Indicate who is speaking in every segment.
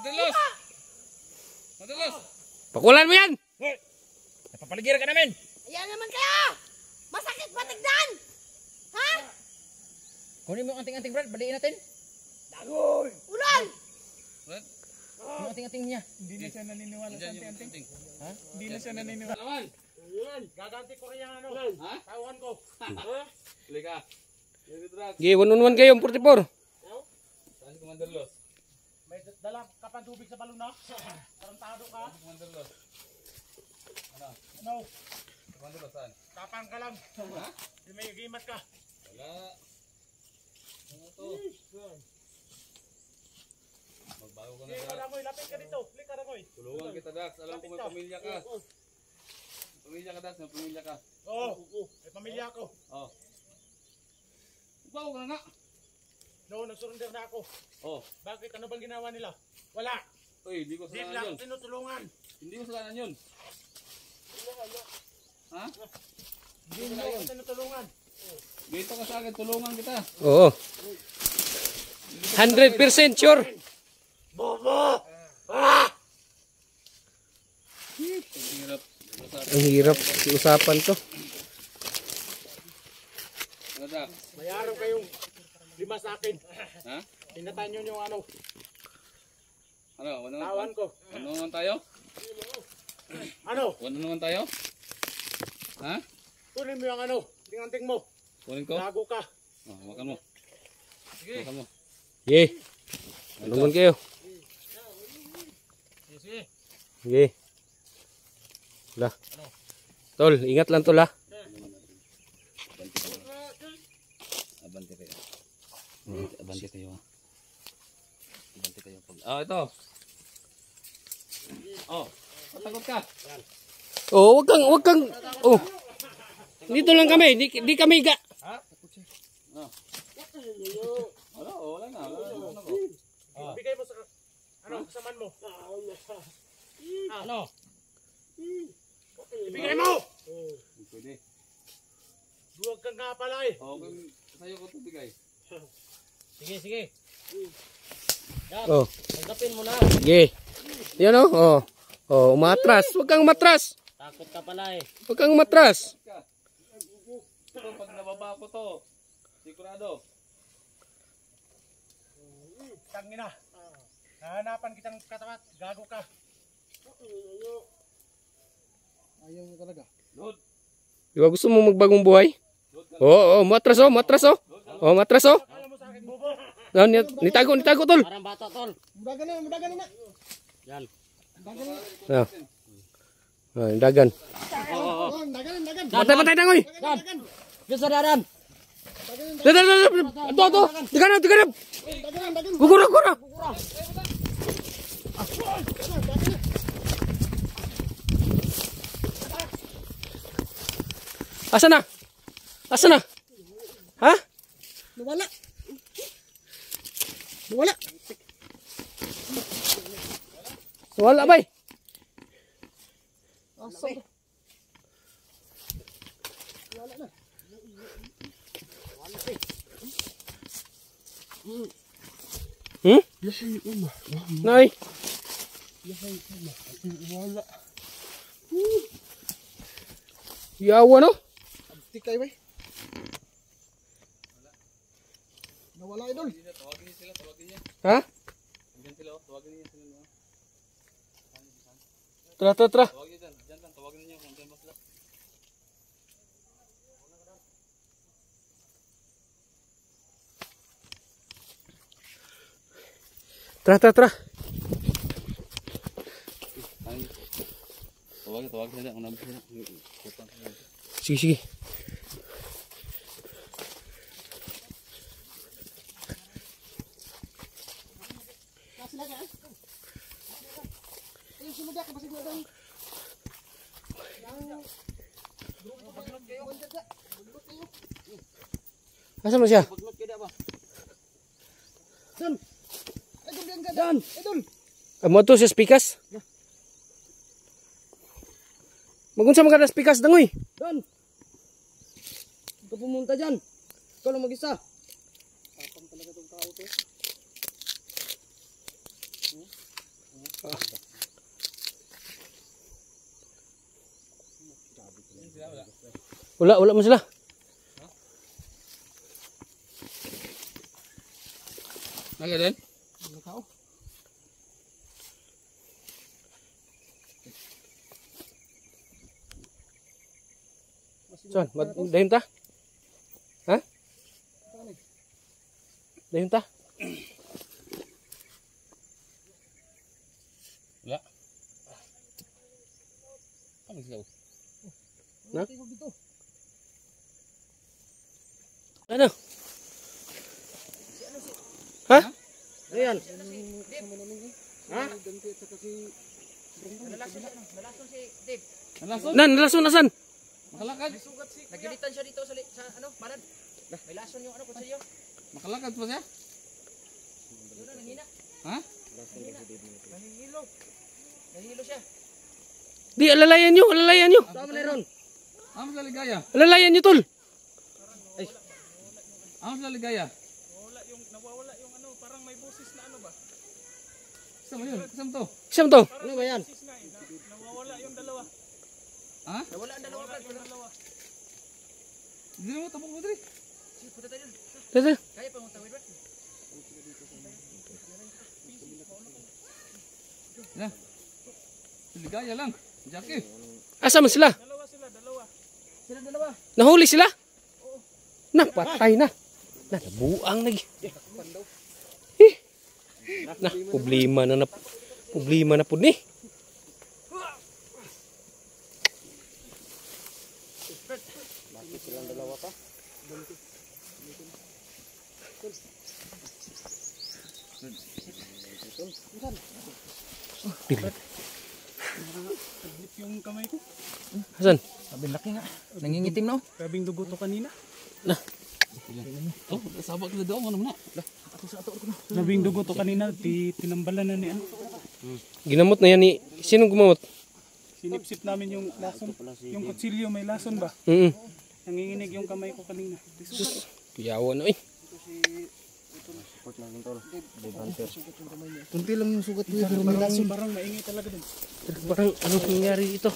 Speaker 1: Madalos. Madalos.
Speaker 2: Pakulan mo yan.
Speaker 1: Napapaligiran ka namin.
Speaker 3: Ayan naman kaya. Masakit ba tignan? Ha?
Speaker 1: Kunin mo yung anting-anting Brad. Baliin natin.
Speaker 3: Dagoy. Ulan.
Speaker 1: Brad. Yung anting-anting niya.
Speaker 4: Hindi na siya naniniwala sa anting-anting.
Speaker 1: Ha?
Speaker 4: Hindi na siya naniniwala.
Speaker 1: Lawan.
Speaker 4: Gaganti ko kaya ano.
Speaker 1: Ha?
Speaker 4: Tawan ko.
Speaker 1: Balik ka.
Speaker 2: Sige, 1-on-1 kayo, 44.
Speaker 1: Saan si Commander Los?
Speaker 4: May dala ka pang tubig sa balon na. Tarantado ka.
Speaker 1: Commander Los. Ano?
Speaker 4: Ano?
Speaker 1: Commander Los saan?
Speaker 4: Tapang ka lang.
Speaker 1: Ha?
Speaker 4: May gimat ka.
Speaker 1: Wala. Ano to? Magbago ka na
Speaker 4: Lika
Speaker 1: Dax.
Speaker 4: na mo, lapit ka dito. Lika na mo.
Speaker 1: Tulungan kita Dax. Alam ko may pamilya ka. Pamilya ka Dax. May pamilya ka.
Speaker 4: Oo. May pamilya ko.
Speaker 1: Oh. Magbago ka na nga.
Speaker 4: Noon, nagsurrender na ako.
Speaker 1: Oh.
Speaker 4: Bakit? Ano bang ginawa nila? Wala.
Speaker 1: Uy, hindi ko
Speaker 4: Di
Speaker 1: kasalanan
Speaker 4: lang
Speaker 1: yun.
Speaker 4: tinutulungan.
Speaker 1: Hindi ko kasalanan yun. Ha?
Speaker 4: Hindi nila ako tinutulungan.
Speaker 1: Dito ka sa akin. Tulungan kita.
Speaker 2: Oo. 100% sure.
Speaker 4: Bobo!
Speaker 1: Ang hirap.
Speaker 2: Ang hirap usapan to.
Speaker 1: Ano Dax?
Speaker 4: May araw kayong 5 sa akin.
Speaker 1: Ha?
Speaker 4: Tinatayin nyo yung ano,
Speaker 1: Ano?
Speaker 4: tawan ko.
Speaker 1: Ano naman tayo?
Speaker 4: Ano?
Speaker 1: Ano naman tayo? Ha?
Speaker 4: Kunin mo yung ano, tinganting mo.
Speaker 1: Kunin ko?
Speaker 4: Gago ka.
Speaker 1: Oh, makan mo. Sige. Makan mo.
Speaker 2: Sige. Tulungan kayo.
Speaker 4: Sige.
Speaker 2: Sige. Lah. Tol, ingat lang tol ha.
Speaker 1: Abante kayo. Abante kayo. Abante kayo. Ah, ito. Oh, takot ka.
Speaker 2: Oh, wag kang. Oh. Dito lang kami, di kami ga.
Speaker 1: Oh. Wala na. Wala na ko.
Speaker 4: Bigay mo sa, ano, kasaman mo. Ano? Ibigay mo!
Speaker 1: Pwede.
Speaker 4: Huwag kang nga pala eh.
Speaker 1: Oh, sa'yo ko ito bigay.
Speaker 4: Sige.
Speaker 2: Oh.
Speaker 4: Tanggapin mo na.
Speaker 2: Sige. Yan oh. Oh. Oh, umatras. Wag kang umatras.
Speaker 4: Takot ka pala eh.
Speaker 2: Wag kang umatras.
Speaker 1: Ito, pag nababa ko to, sigurado.
Speaker 4: Tangina. Hahanapan kitang katapat. Gago ka. Ayaw mo talaga.
Speaker 1: Load.
Speaker 2: Di ba gusto mo magbagong buhay? Oo, matras oh, matras oh. Oh, matras oh.
Speaker 4: Ayaw mo sa akin, bobo.
Speaker 2: No, nitago tol.
Speaker 4: Parang bata, tol. Mudagan na. Yan.
Speaker 2: No. Oh, dagan.
Speaker 4: Dagan.
Speaker 2: Patay dangoy.
Speaker 4: Bisa daran.
Speaker 2: Ato. Dagan. Gugura. Asa na? Ha?
Speaker 4: Nawala.
Speaker 2: Wala bay.
Speaker 4: Asa.
Speaker 2: Hmm? Nay.
Speaker 4: Wala.
Speaker 2: Yawa no?
Speaker 4: Tikay bay. Nawala idol.
Speaker 1: Tawagin niya.
Speaker 2: Ha?
Speaker 1: Andyan sila, tawagin niya sila.
Speaker 2: Tra.
Speaker 1: Tawagin niya dyan. Dyan lang, tawagin niya kung dyan ba sila.
Speaker 2: Tra.
Speaker 1: Tawagin sila. Unang sila.
Speaker 2: Sige. Asa mo siya?
Speaker 4: Dan.
Speaker 2: Amo to sa spikas? Magunsa man kada spikas dangoy.
Speaker 4: Dan. Ikaw pumunta dyan. Ikaw lang mag-isa. Tapang talaga itong tao to.
Speaker 2: Wala man sila.
Speaker 1: Naga din?
Speaker 4: Nakao.
Speaker 2: Saan? Dayon ta? Ha? Dayon ta?
Speaker 1: Wala. Ano sila?
Speaker 2: Na? Ano? Ha?
Speaker 4: Ayan.
Speaker 3: Nalason si Dave.
Speaker 1: Nalason?
Speaker 2: Nalason nasan?
Speaker 1: Makalakad?
Speaker 3: Nagilitan siya dito sa ano, banan. May lason yung ano, kutsilyo.
Speaker 1: Makalakad pa siya?
Speaker 3: Yun na, nanghina.
Speaker 1: Ha?
Speaker 3: Nahihilo. Nahihilo siya.
Speaker 2: Di, alalayan nyo.
Speaker 4: Tama na ron.
Speaker 1: Amo sa ligaya?
Speaker 2: Alalayan nyo, tol.
Speaker 1: Amo sa ligaya?
Speaker 5: Nawawala yung ano, parang may boses na ano ba?
Speaker 1: Kasama yun? Kasama to?
Speaker 2: Saan to?
Speaker 4: Ano ba yan?
Speaker 5: Boses nga eh, nawawala yung dalawa.
Speaker 1: Ha?
Speaker 3: Nawala ang dalawa pa.
Speaker 1: Hindi mo tapok mo diri.
Speaker 3: Sige, punta tayo dun.
Speaker 2: Tara.
Speaker 3: Kaya pa mong tawid ba?
Speaker 1: Yan. Sa ligaya lang. Jackie.
Speaker 2: Asa man sila?
Speaker 3: Sila dalawa.
Speaker 2: Nahuli sila? Napatay na. Nabuang lagi. Na, problema na po ni.
Speaker 5: Yung kamay ko.
Speaker 2: Hasan?
Speaker 3: Sabi laki nga. Nangingitim na oh.
Speaker 5: Grabing dugo to kanina.
Speaker 1: Oh, sabak na daw mo naman na.
Speaker 5: Grabing dugo to kanina. Tinambalan na ni ano.
Speaker 2: Ginamot na yan ni... Sinong gumamot?
Speaker 5: Sinipsip namin yung lason. Yung kutsilyo may lason ba? Nanginginig yung kamay ko kanina.
Speaker 2: Sus, piyawa na eh.
Speaker 4: Kunti lang yung sugat niya. Pero may lason.
Speaker 5: Parang maingay talaga din.
Speaker 2: Parang anong nangyari ito?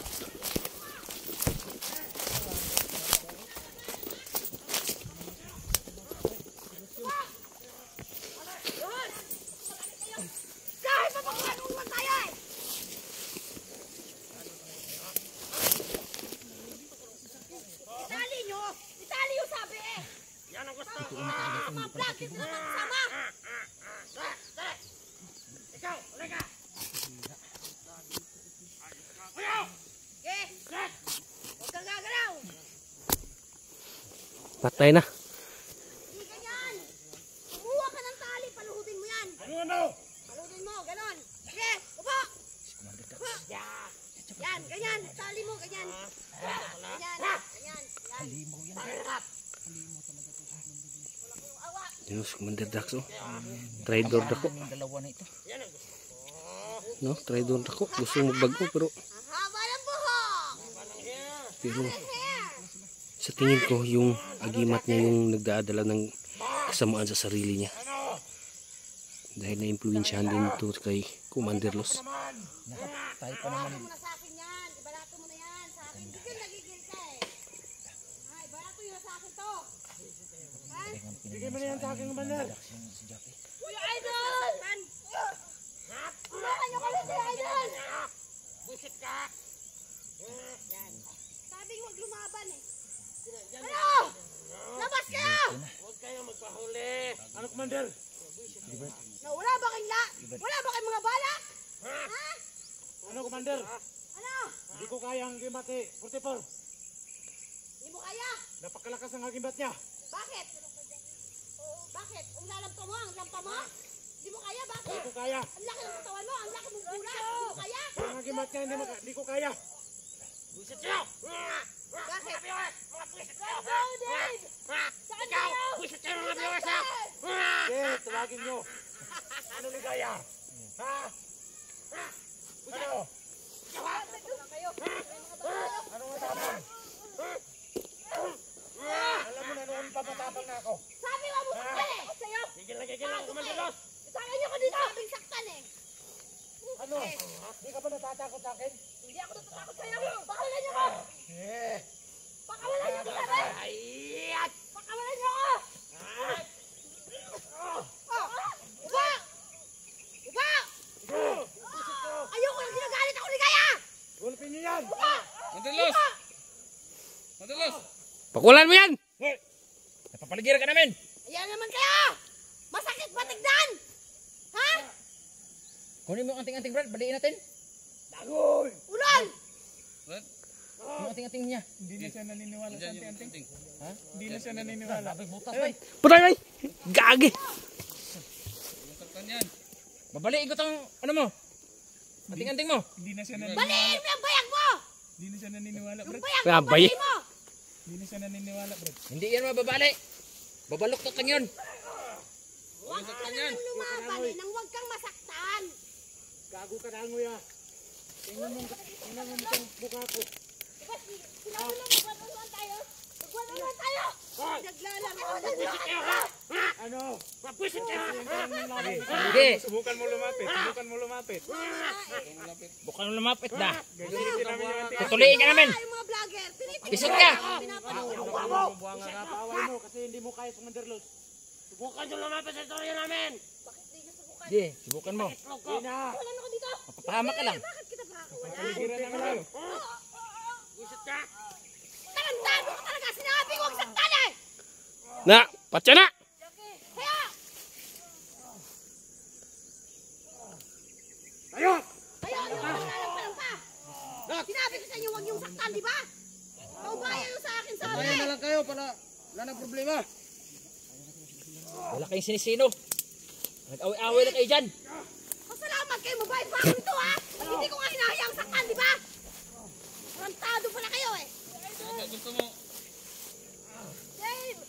Speaker 3: Kahit papakuhan naman tayo eh! Itali nyo! Itali yung sabi eh! Yan ang gusto! Mga plastic na magsama! Ikaw! Uli ka! Okay! Huwag kang gagalaw!
Speaker 2: Patay na.
Speaker 3: Hindi ganyan! Kumuha ka ng tali, paluhutin mo yan! Paluhutin mo, ganon! Sige! Upo! Yan, ganyan! Tali mo, ganyan! Ganyan! Ganyan! Yan!
Speaker 2: Yun, Commander Dax oh. Traidor dako. No, traidor dako. Gusto magbago pero
Speaker 3: Ang haba ng buhok!
Speaker 2: pero sa tingin ko yung agimat niya yung nagdadala ng kasamaan sa sarili niya. Dahil na-influensyahan din ito kay Commander Los.
Speaker 3: Ibarato mo na sa akin yan! Ibarato mo na yan sa akin! Hindi ka nagigil ka eh! Ay, ibarato yun sa akin to! Ha?
Speaker 5: Bigay mo na yan sa akin, Commander.
Speaker 3: Kuya Idol! Tulungan niyo kami si Idol! Busit ka! Yan. Sabing huwag lumaban eh. Ano? Labas kayo!
Speaker 5: Huwag kayong magpahuli. Ano, Commander?
Speaker 3: Wala ba kayong mga bala? Ha?
Speaker 5: Ano, Commander?
Speaker 3: Ano?
Speaker 5: Hindi ko kaya ang gimbate. 44.
Speaker 3: Hindi mo kaya?
Speaker 5: Napakalakas ang agimbat niya.
Speaker 3: Bakit? Bakit? Ang lalampa mo? Ang lampa mo? Hindi mo kaya? Bakit?
Speaker 5: Hindi ko kaya.
Speaker 3: Ang laki ng katawan mo? Ang laki ng bulas? Hindi mo kaya?
Speaker 5: Ang agimbat niya hindi ko kaya.
Speaker 3: Bakit? Go, Dave! Saan kayo?
Speaker 5: Sige, tawagin nyo. Ano ligaya? Ha? Ano? Ano ang tapang? Alam mo na noon pa matapang na ako.
Speaker 3: Sabi mo mo saktan eh! Sa'yo!
Speaker 5: Gigil lang, Commander Los.
Speaker 3: Sabi niyo ko dito! Sabing saktan eh!
Speaker 5: Ano? Di ka ba natatakot sa akin?
Speaker 3: Hindi ako natatakot sa'yo! Pakawalan niyo ko!
Speaker 5: Eh,
Speaker 3: Pakawalan Pakawalan niyo ko na rin! Pakawalan niyo ko! Iba! Iba! Ayoko lang ginagalit ako ni Kaya!
Speaker 4: Gulpin niyo yan!
Speaker 1: Madalos! Madalos!
Speaker 2: Pakulan mo yan!
Speaker 4: Napapaligiran ka namin!
Speaker 3: Ayan naman kaya! Masakit ba tignan? Ha?
Speaker 4: Kunin mo ang anting-anting, Brad. Baliin natin.
Speaker 3: Ulan!
Speaker 1: Brad?
Speaker 4: Yung anting-anting niya.
Speaker 5: Hindi na siya naniniwala sa
Speaker 1: Diyan yung
Speaker 5: anting-anting.
Speaker 1: anting.
Speaker 5: Hindi na siya naniniwala.
Speaker 4: Butas, bay.
Speaker 2: Putay, bay! Gagi!
Speaker 1: Yung saktan yan.
Speaker 4: Babaliin ko tong, ano mo? Anting-anting mo.
Speaker 5: Hindi na siya naniniwala.
Speaker 3: Baliin mo yung bayag mo!
Speaker 5: Hindi na siya naniniwala,
Speaker 3: Yung
Speaker 5: Brad.
Speaker 3: bayag
Speaker 2: Kaya
Speaker 3: mo,
Speaker 2: bay.
Speaker 3: baliin mo!
Speaker 5: Hindi na siya naniniwala, Brad.
Speaker 4: Hindi yan mababali. Babaluktot lang yun.
Speaker 3: Huwag ka nang lumaban eh, nang huwag kang masaktan!
Speaker 4: Gago ka na, nguya. Tingnan mo itong buka ko.
Speaker 3: Diba, sinabi lang, magwanuhan tayo? Magwanuhan tayo! Naglalaro ako ng
Speaker 4: Ano?
Speaker 3: Papusin ka!
Speaker 4: Sige.
Speaker 5: Subukan mo lumapit. Subukan mo lumapit.
Speaker 4: Bukan mo lumapit na.
Speaker 5: Gagamitin namin yung anting.
Speaker 4: Tutuliin ka namin.
Speaker 3: Yung mga vlogger, tinitignan
Speaker 4: Isot ka.
Speaker 3: pinapanood.
Speaker 4: Buwanga ka. Paaway mo kasi hindi mo kaya sa Manderlos. Subukan nyo lumapit sa istorya namin.
Speaker 3: Bakit di ka subukan?
Speaker 4: Sige, subukan mo.
Speaker 3: Wala na ko dito!
Speaker 4: Mapapahamak ka lang.
Speaker 3: Bakit kita pakakuwalan?
Speaker 5: Paligiran namin tayo.
Speaker 4: Isot ka.
Speaker 3: Tarantado ko talaga! Sinabi ko, huwag saktan eh!
Speaker 2: Na! Patya na!
Speaker 3: Kaya!
Speaker 4: Tayo!
Speaker 3: Kaya ano ka nalampalan pa? Sinabi ko sa inyo, huwag yung saktan, di ba? Paubayan yung sa akin sabi!
Speaker 4: Tayo na lang kayo para wala nang problema. Wala kayong sinisino. Nag-away-away na kayo dyan.
Speaker 3: Pasalamat kayo, mabait pa ako nito ha! Hindi ko nga hinahayang saktan, di ba? Tarantado pala kayo eh!
Speaker 1: Ano gusto mo?
Speaker 3: Dave!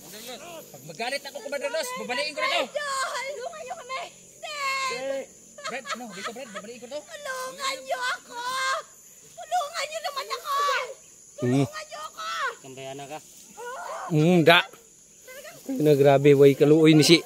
Speaker 1: Madalos!
Speaker 4: Pag magalit ako kung Manderlos, babaliin ko na to.
Speaker 3: Idol! Tulungan niyo kami! Dave!
Speaker 4: Brad, ano? Dito, Brad. Babaliin ko to.
Speaker 3: Tulungan niyo ako! Tulungan niyo naman ako!
Speaker 2: Hmm.
Speaker 3: Tulungan niyo ako!
Speaker 4: Kambayana ka.
Speaker 2: Da! Na grabe, way kaluoy ni si